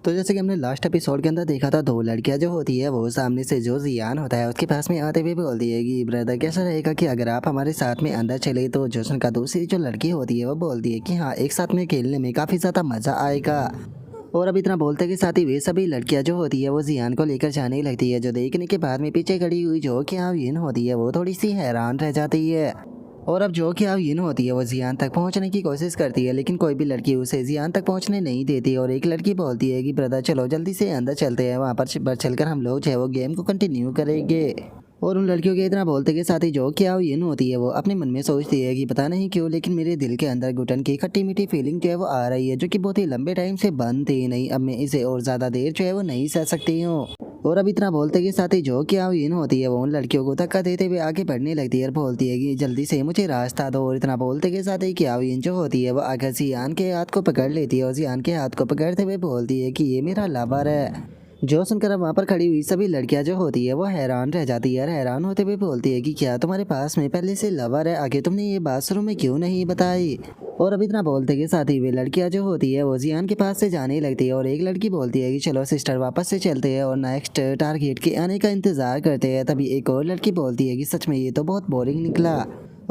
तो जैसे कि हमने लास्ट एपिसोड के अंदर देखा था, दो लड़कियां जो होती है वो सामने से जो जियान होता है उसके पास में आते हुए बोलती है कि ब्रदर कैसा रहेगा कि अगर आप हमारे साथ में अंदर चले। तो जोशन का दूसरी जो लड़की होती है वो बोलती है कि हाँ, एक साथ में खेलने में काफ़ी ज़्यादा मज़ा आएगा। और अब इतना बोलते के साथ ही वे सभी लड़कियां जो होती है वो जियान को लेकर जाने लगती है, जो देखने के बाद में पीछे खड़ी हुई जो कि यिन होती है वो थोड़ी सी हैरान रह जाती है। और अब जो कि यिन होती है वो जियान तक पहुंचने की कोशिश करती है, लेकिन कोई भी लड़की उसे जियान तक पहुंचने नहीं देती। और एक लड़की बोलती है कि ब्रदर चलो जल्दी से अंदर चलते हैं, वहाँ पर चलकर हम लोग जो है वो गेम को कंटिन्यू करेंगे। और उन लड़कियों के इतना बोलते के साथ ही जो कि यिन होती है वो अपने मन में सोचती है कि पता नहीं क्यों, लेकिन मेरे दिल के अंदर घुटन की खट्टी मीठी फीलिंग जो है वो आ रही है, जो कि बहुत ही लंबे टाइम से बंद थी नहीं। अब मैं इसे और ज़्यादा देर जो है वो नहीं सह सकती हूँ। और अब इतना बोलते के साथ ही जो कि यिन होती है वो उन लड़कियों को धक्का देते हुए आगे बढ़ने लगती है और बोलती है कि जल्दी से मुझे रास्ता दो। और इतना बोलते के साथ ही यिन जो होती है वो आकर जियान के हाथ को पकड़ लेती है और जियान के हाथ को पकड़ते हुए बोलती है कि ये मेरा लवर है। जो सुनकर अब वहाँ पर खड़ी हुई सभी लड़कियां जो होती है वो हैरान रह जाती है और हैरान होते हुए बोलती है कि क्या तुम्हारे पास में पहले से लवर है, आगे तुमने ये बात शुरू में क्यों नहीं बताई। और अब इतना बोलते के साथ ही वे लड़कियां जो होती है वो जियान के पास से जाने लगती है और एक लड़की बोलती है कि चलो सिस्टर वापस से चलते हैं और नेक्स्ट टारगेट के आने का इंतजार करते हैं। तभी एक और लड़की बोलती है कि सच में ये तो बहुत बोरिंग निकला।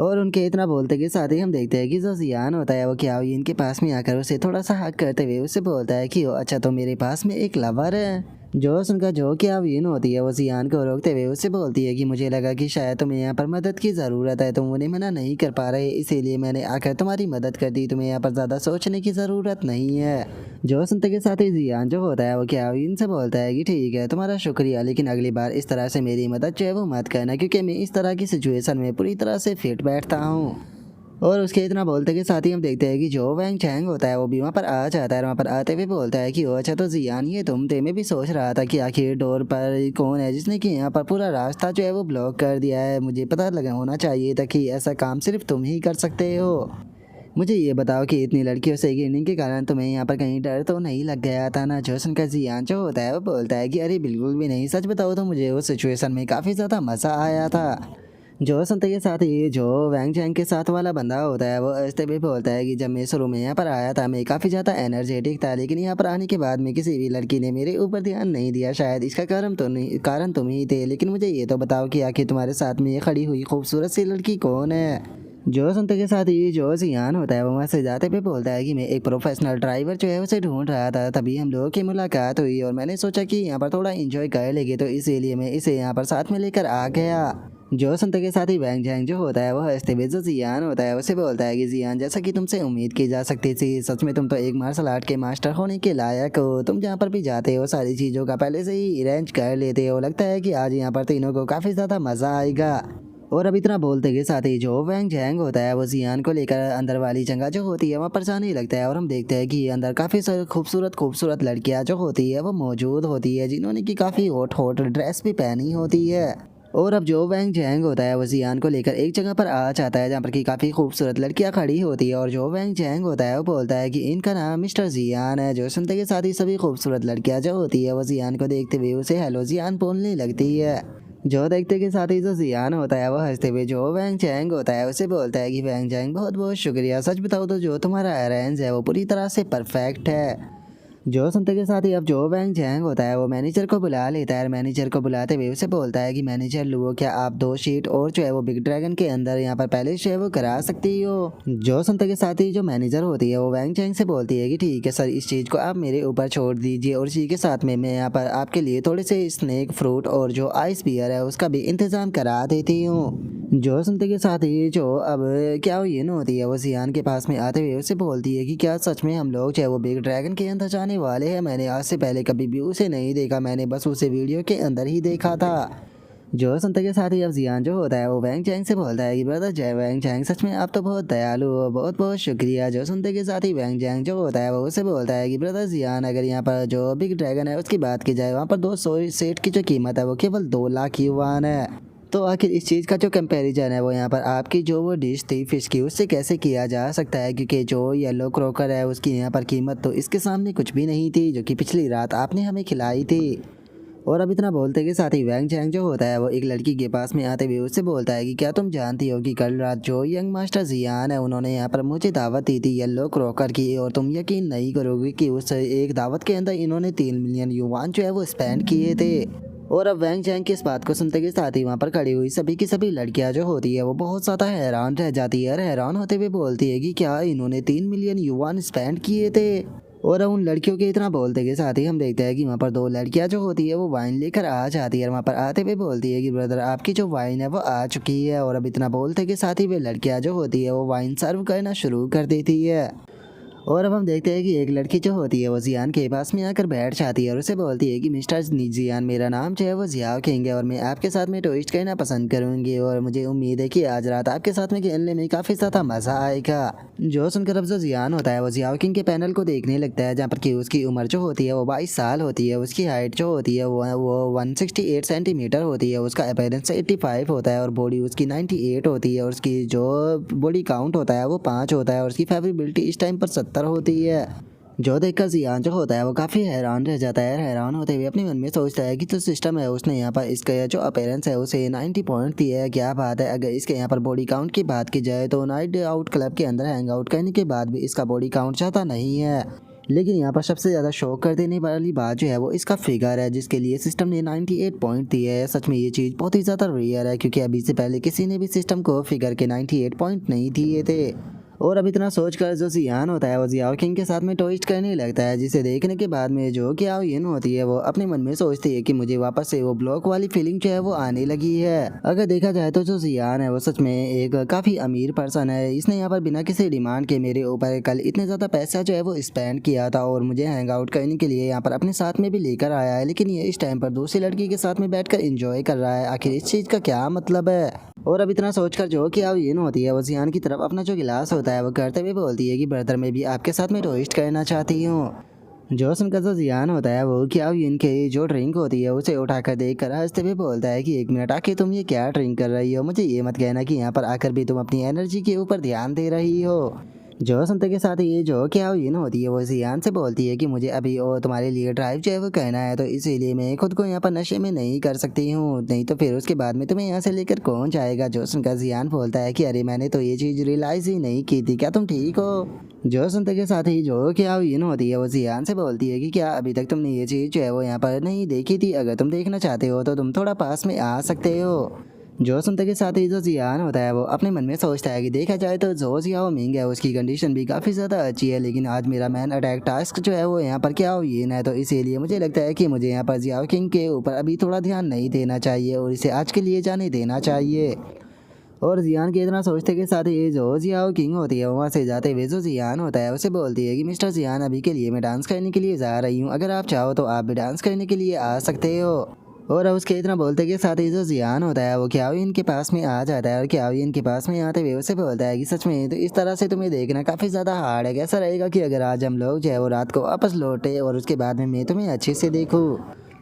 और उनके इतना बोलते के साथ ही हम देखते हैं कि जो जियान होता है वो क्या इनके पास में आकर उसे थोड़ा सा हक करते हुए उससे बोलता है कि ओ अच्छा, तो मेरे पास में एक लवर है। जो सुनकर जो कि यिन होती है वो जियान को रोकते हुए उससे बोलती है कि मुझे लगा कि शायद तुम्हें यहाँ पर मदद की ज़रूरत है, तुम उन्हें मना नहीं कर पा रहे, इसीलिए मैंने आकर तुम्हारी मदद कर दी, तुम्हें यहाँ पर ज़्यादा सोचने की ज़रूरत नहीं है। जो सुनते के साथ ही जियान जो होता है वो क्या यिन से बोलता है कि ठीक है, तुम्हारा शुक्रिया, लेकिन अगली बार इस तरह से मेरी मदद जो है वो मत करना, क्योंकि मैं इस तरह की सिचुएशन में पूरी तरह से फिट बैठता हूँ। और उसके इतना बोलते के साथ ही हम देखते हैं कि जो वैंग चैंग होता है वो भी वहाँ पर आ जाता है। वहाँ पर आते हुए बोलता है कि ओ अच्छा, तो जियान ये तुम थे, मैं भी सोच रहा था कि आखिर डोर पर कौन है जिसने कि यहाँ पर पूरा रास्ता जो है वो ब्लॉक कर दिया है। मुझे पता लगा होना चाहिए था कि ऐसा काम सिर्फ तुम ही कर सकते हो। मुझे ये बताओ कि इतनी लड़कियों से गिरने के कारण तुम्हें यहाँ पर कहीं डर तो नहीं लग गया था ना। जोशन का जियान जो होता है वो बोलता है कि अरे बिल्कुल भी नहीं, सच बताओ तो मुझे उस सिचुएशन में काफ़ी ज़्यादा मज़ा आया था। जो सुनते के साथ ही जो वैंग चैंग के साथ वाला बंदा होता है वो हंसते भी बोलता है कि जब मैं शुरू में यहाँ पर आया था मैं काफ़ी ज़्यादा एनर्जेटिक था, लेकिन यहाँ पर आने के बाद में किसी भी लड़की ने मेरे ऊपर ध्यान नहीं दिया, शायद इसका कारण तुम ही थे। लेकिन मुझे ये तो बताओ कि आखिर तुम्हारे साथ में ये खड़ी हुई खूबसूरत सी लड़की कौन है। जो सुनते के साथ ही जो जियान होता है वो वहाँ से जाते पे बोलता है कि मैं एक प्रोफेशनल ड्राइवर जो है उसे ढूंढ रहा था, तभी हम लोगों की मुलाकात हुई और मैंने सोचा कि यहाँ पर थोड़ा इंजॉय कर लेंगे, तो इसीलिए मैं इसे यहाँ पर साथ में लेकर आ गया। जो सुनते के साथ ही वैंग जैंग जो होता है वो हंसते हुए जो जियान होता है उसे बोलता है कि जियान, जैसा कि तुमसे उम्मीद की जा सकती थी, सच में तुम तो एक मार्शल आर्ट के मास्टर होने के लायक हो। तुम जहाँ पर भी जाते हो सारी चीज़ों का पहले से ही अरेंज कर लेते हो, लगता है कि आज यहाँ पर तीनों को काफ़ी ज़्यादा मज़ा आएगा। और अब इतना बोलते के साथ ही जो वैंग जैंग होता है वो जियान को लेकर अंदर वाली जगह जो होती है वहाँ पर जाने लगता है और हम देखते हैं कि अंदर काफ़ी सारी खूबसूरत खूबसूरत लड़कियाँ जो होती है वो मौजूद होती है, जिन्होंने की काफ़ी हॉट हॉट ड्रेस भी पहनी होती है। और अब जो वैंग जैंग होता है वो जियान को लेकर एक जगह पर आ जाता है जहाँ पर की काफ़ी खूबसूरत लड़कियां खड़ी होती है। और जो वैंग जैंग होता है वो बोलता है कि इनका नाम मिस्टर जियान है। जो सुनते के साथ ही सभी खूबसूरत लड़कियां जो होती है वो जियान को देखते हुए उसे हेलो जियान बोलने लगती है। जो देखते के साथ ही जो जियान होता है वो हंसते हुए जो वैंग चैंग होता है उसे बोलता है कि वैंग चैंग बहुत बहुत शुक्रिया, सच बताओ तो जो तुम्हारा अरेंज है वो पूरी तरह से परफेक्ट है। जो सुनते के साथ ही अब जो वैंग चैंग होता है वो मैनेजर को बुला लेता है और मैनेजर को बुलाते हुए उसे बोलता है कि मैनेजर लुओ, क्या आप 2 शीट और जो है वो बिग ड्रैगन के अंदर यहाँ पर पहले जो है वो करा सकती हो। जो सुनते के साथ ही जो मैनेजर होती है वो वैंग चैंग से बोलती है कि ठीक है सर, इस चीज़ को आप मेरे ऊपर छोड़ दीजिए और इसी के साथ में मैं यहाँ पर आपके लिए थोड़े से स्नैक फ्रूट और जो आइस बियर है उसका भी इंतज़ाम करा देती हूँ। जो सुनते के साथ ही जो अब क्या ये ना होती है वो जियान के पास में आते हुए उससे बोलती है कि क्या सच में हम लोग चाहे वो बिग ड्रैगन के अंदर जाने वाले हैं। मैंने आज से पहले कभी भी उसे नहीं देखा, मैंने बस उसे वीडियो के अंदर ही देखा था। जो सुनते के साथ ही अब जियान जो होता है वो वैंग चैंग से बोलता है कि ब्रदर जय वैंग चैंग, सच में आप तो बहुत दयालु हो, बहुत बहुत शुक्रिया। जो सुनते के साथ ही वैंग चैंग जो होता है वो उसे बोलता है कि ब्रदर जियान, अगर यहाँ पर जो बिग ड्रैगन है उसकी बात की जाए, वहाँ पर 200 सेट की जो कीमत है वो केवल 2 लाख युआन है। तो आखिर इस चीज़ का जो कंपैरिजन है वो यहाँ पर आपकी जो वो डिश थी फिश की उससे कैसे किया जा सकता है, क्योंकि जो येलो क्रोकर है उसकी यहाँ पर कीमत तो इसके सामने कुछ भी नहीं थी, जो कि पिछली रात आपने हमें खिलाई थी। और अब इतना बोलते के साथ ही वैंग चैंग जो होता है वो एक लड़की के पास में आते हुए उससे बोलता है कि क्या तुम जानती हो कि कल रात जो यंग मास्टर जियान है उन्होंने यहाँ पर मुझे दावत दी थी येलो क्रॉकर की, और तुम यकीन नहीं करोगे कि उस एक दावत के अंदर इन्होंने 3 मिलियन युवान जो है वो स्पेंड किए थे। और अब वैंग चैंग की इस बात को सुनते के साथ ही वहाँ पर खड़ी हुई सभी की सभी लड़कियां जो होती है वो बहुत ज़्यादा हैरान रह जाती है और हैरान होते हुए बोलती है कि क्या इन्होंने 3 मिलियन युवान स्पेंड किए थे। और उन लड़कियों के इतना बोलते के साथ ही हम देखते हैं कि वहाँ पर दो लड़कियां जो होती है वो वाइन लेकर आ जाती है और वहाँ पर आते हुए बोलती है कि ब्रदर आपकी जो वाइन है वो आ चुकी है। और अब इतना बोलते के साथ ही वे लड़कियां जो होती है वो वाइन सर्व करना शुरू कर देती है। और अब हम देखते हैं कि एक लड़की जो होती है वो जियान के पास में आकर बैठ जाती है और उसे बोलती है कि मिस्टर जियान मेरा नाम जो है वो जियाओ किंग है और मैं आपके साथ में टोस्ट करना पसंद करूंगी और मुझे उम्मीद है कि आज रात आपके साथ में खेलने में काफ़ी ज़्यादा मज़ा आएगा। जो सुनकर अब जो जियान होता है वो जियाओ किंग के पैनल को देखने लगता है, जहाँ पर कि उसकी उम्र जो होती है वो 22 साल होती है, उसकी हाइट जो होती है वो 168 सेंटीमीटर होती है, उसका अपीयरेंस 85 होता है और बॉडी उसकी 98 होती है और उसकी जो बॉडी काउंट होता है वो 5 होता है और उसकी फेवरेबिलिटी इस टाइम पर 70 होती है। जो देखकर जियान जो होता है वो काफ़ी हैरान रह जाता है। हैरान होते हुए अपने मन में सोचता है कि जो सिस्टम है उसने यहाँ पर इसका जो अपीयरेंस है उसे 90 पॉइंट दिया है, क्या बात है। अगर इसके यहाँ पर बॉडी काउंट की बात की जाए तो नाइट आउट क्लब के अंदर हैंग आउट करने के बाद भी इसका बॉडी काउंट ज़्यादा नहीं है। लेकिन यहाँ पर सबसे ज़्यादा शौक कर देने वाली बात जो है वो इसका फिगर है, जिसके लिए सिस्टम ने 98 पॉइंट दिए है। सच में ये चीज़ बहुत ही ज़्यादा रेयर है, क्योंकि अभी से पहले किसी ने भी सिस्टम को फिगर के 98 पॉइंट नहीं दिए थे। और अब इतना सोचकर जो जियान होता है वो जियाओ किंग के साथ में टोस्ट करने लगता है, जिसे देखने के बाद में जो कि यिन होती है वो अपने मन में सोचती है कि मुझे वापस से वो ब्लॉक वाली फीलिंग जो है वो आने लगी है। अगर देखा जाए तो जो जियान है वो सच में एक काफ़ी अमीर पर्सन है। इसने यहाँ पर बिना किसी डिमांड के मेरे ऊपर कल इतने ज़्यादा पैसा जो है वो स्पेंड किया था और मुझे हैंग आउट करने के लिए यहाँ पर अपने साथ में भी लेकर आया है, लेकिन ये इस टाइम पर दूसरी लड़की के साथ में बैठकर एंजॉय कर रहा है। आखिर इस चीज़ का क्या मतलब है। और अब इतना सोचकर जो कि यिन होती है वो जियान की तरफ अपना जो गिलास होता है वो करते हुए बोलती है कि ब्रदर मैं भी आपके साथ में टोस्ट करना चाहती हूँ। जो सुनकर जो जियान होता है वो कि यिन के जो ड्रिंक होती है उसे उठाकर देख कर हंसते हुए बोलता है कि 1 मिनट आके तुम ये क्या ड्रिंक कर रही हो, मुझे ये मत कहना कि यहाँ पर आकर भी तुम अपनी एनर्जी के ऊपर ध्यान दे रही हो। जो सुनते के साथ ये जो क्या यिन होती है वो जियान से बोलती है कि मुझे अभी और तुम्हारे लिए ड्राइव जो है वो करना है, तो इसीलिए मैं खुद को यहाँ पर नशे में नहीं कर सकती हूँ, नहीं तो फिर उसके बाद में तुम्हें यहाँ से लेकर कौन जाएगा। जो सुनकर जियान बोलता है कि अरे मैंने तो ये चीज़ रियलाइज़ ही नहीं की थी, क्या तुम ठीक हो। जो सुनते के साथ ही जो क्या यिन होती है वो जियान से बोलती है कि क्या अभी तक तुमने ये चीज़ जो है वो यहाँ पर नहीं देखी थी, अगर तुम देखना चाहते हो तो तुम थोड़ा पास में आ सकते हो। जो सुनते के साथ ही जो जियान होता है वो अपने मन में सोचता है कि देखा जाए तो जो जियाओ मिंग है उसकी कंडीशन भी काफ़ी ज़्यादा अच्छी है, लेकिन आज मेरा मैन अटैक टास्क जो है वो यहाँ पर क्या यिन है, तो इसीलिए मुझे लगता है कि मुझे यहाँ पर जियाओ किंग के ऊपर अभी थोड़ा ध्यान नहीं देना चाहिए और इसे आज के लिए जाने देना चाहिए। और जियान के इतना सोचते के साथ ही जो जियाओ किंग होती है वहाँ से जाते हुए जो जियान होता है उसे बोलती है कि मिस्टर जियान अभी के लिए मैं डांस करने के लिए जा रही हूँ, अगर आप चाहो तो आप भी डांस करने के लिए आ सकते हो। और उसके इतना बोलते के साथ ही जो जियान होता है वो क्याओयिन के पास में आ जाता है और क्याओयिन के पास में आते हुए उसे बोलता है कि सच में तो इस तरह से तुम्हें देखना काफ़ी ज़्यादा हार्ड है, कैसा रहेगा कि अगर आज हम लोग जो है वो रात को वापस लौटे और उसके बाद में मैं तुम्हें अच्छे से देखूँ।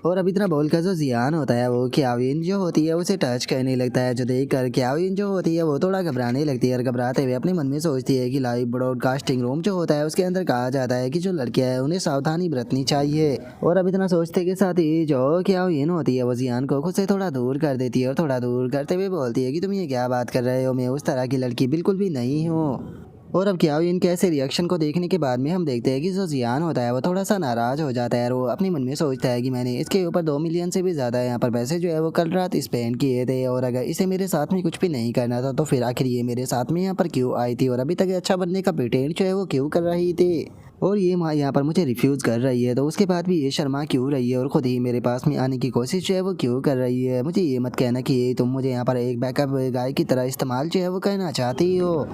और अब इतना बोलकर जो जियान होता है वो क्याओयिन जो होती है उसे टच करने लगता है, जो देख कर क्याओयिन जो होती है वो थोड़ा घबराने लगती है और घबराते हुए अपने मन में सोचती है कि लाइव ब्रॉडकास्टिंग रूम जो होता है उसके अंदर कहा जाता है कि जो लड़कियां हैं उन्हें सावधानी बरतनी चाहिए। और अब इतना सोचते के साथ ही जो क्याओयिन होती है वो जियान को खुद से थोड़ा दूर कर देती है और थोड़ा दूर करते हुए बोलती है कि तुम ये क्या बात कर रहे हो, मैं उस तरह की लड़की बिल्कुल भी नहीं हूँ। और अब क्याओयिन के ऐसे रिएक्शन को देखने के बाद में हम देखते हैं कि जो जियान होता है वो थोड़ा सा नाराज़ हो जाता है और वो अपने मन में सोचता है कि मैंने इसके ऊपर 2 मिलियन से भी ज़्यादा यहाँ पर पैसे जो है वो कल रात स्पेंड किए थे और अगर इसे मेरे साथ में कुछ भी नहीं करना था तो फिर आखिर ये मेरे साथ में यहाँ पर क्यों आई थी और अभी तक अच्छा बनने का प्रिटेंड जो है वो क्यों कर रही थी और ये माँ यहाँ पर मुझे रिफ्यूज़ कर रही है, तो उसके बाद भी ये शर्मा क्यों रही है और ख़ुद ही मेरे पास में आने की कोशिश जो है वो क्यों कर रही है। मुझे ये मत कहना कि तुम मुझे यहाँ पर एक बैकअप गाय की तरह इस्तेमाल जो है वो करना चाहती हो।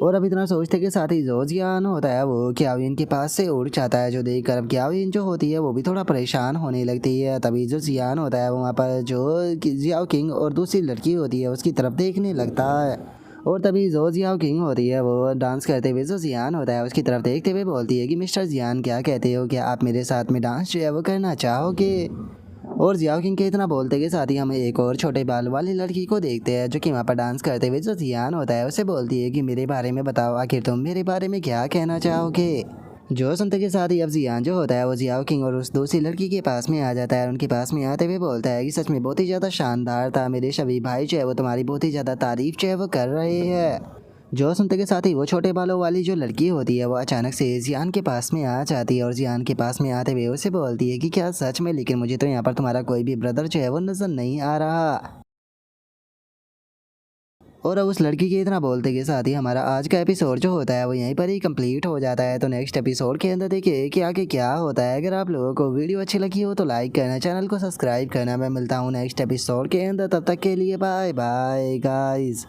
और अब इतना सोचते के साथ ही जो जियान होता है वो क्याओयिन के पास से उड़ जाता है, जो देख कर अब क्याओयिन जो होती है वो भी थोड़ा परेशान होने लगती है। तभी जो जियान होता है वहाँ पर जो जियाओ किंग और दूसरी लड़की होती है उसकी तरफ देखने लगता है और तभी जो जियाओ किंग होती है वो डांस करते हुए जो जियान होता है उसकी तरफ देखते हुए बोलती है कि मिस्टर जियान क्या कहते हो, क्या आप मेरे साथ में डांस जो है वो करना चाहोगे। और जियाओ किंग के इतना बोलते के साथ ही हम एक और छोटे बाल वाली लड़की को देखते हैं जो कि वहाँ पर डांस करते हुए जो जियान होता है उसे बोलती है कि मेरे बारे में बताओ, आखिर तुम मेरे बारे में क्या कहना चाहोगे। जो सुनते के साथ ही अब जियान जो होता है वो जियाओ किंग और उस दूसरी लड़की के पास में आ जाता है। उनके पास में आते हुए बोलता है कि सच में बहुत ही ज़्यादा शानदार था, मेरे सभी भाई जो है वो तुम्हारी बहुत ही ज़्यादा तारीफ जो है वो कर रहे हैं। जो सुनते के साथ ही वो छोटे बालों वाली जो लड़की होती है वो अचानक से जियान के पास में आ जाती है और जियान के पास में आते हुए उसे बोलती है कि क्या सच में, लेकिन मुझे तो यहाँ पर तुम्हारा कोई भी ब्रदर जो है वो नज़र नहीं आ रहा। और अब उस लड़की के इतना बोलते के साथ ही हमारा आज का एपिसोड जो होता है वो यहीं पर ही कंप्लीट हो जाता है। तो नेक्स्ट एपिसोड के अंदर देखिए कि आगे क्या होता है। अगर आप लोगों को वीडियो अच्छी लगी हो तो लाइक करना, चैनल को सब्सक्राइब करना। मैं मिलता हूँ नेक्स्ट एपिसोड के अंदर, तब तक के लिए बाय बाय गाइस।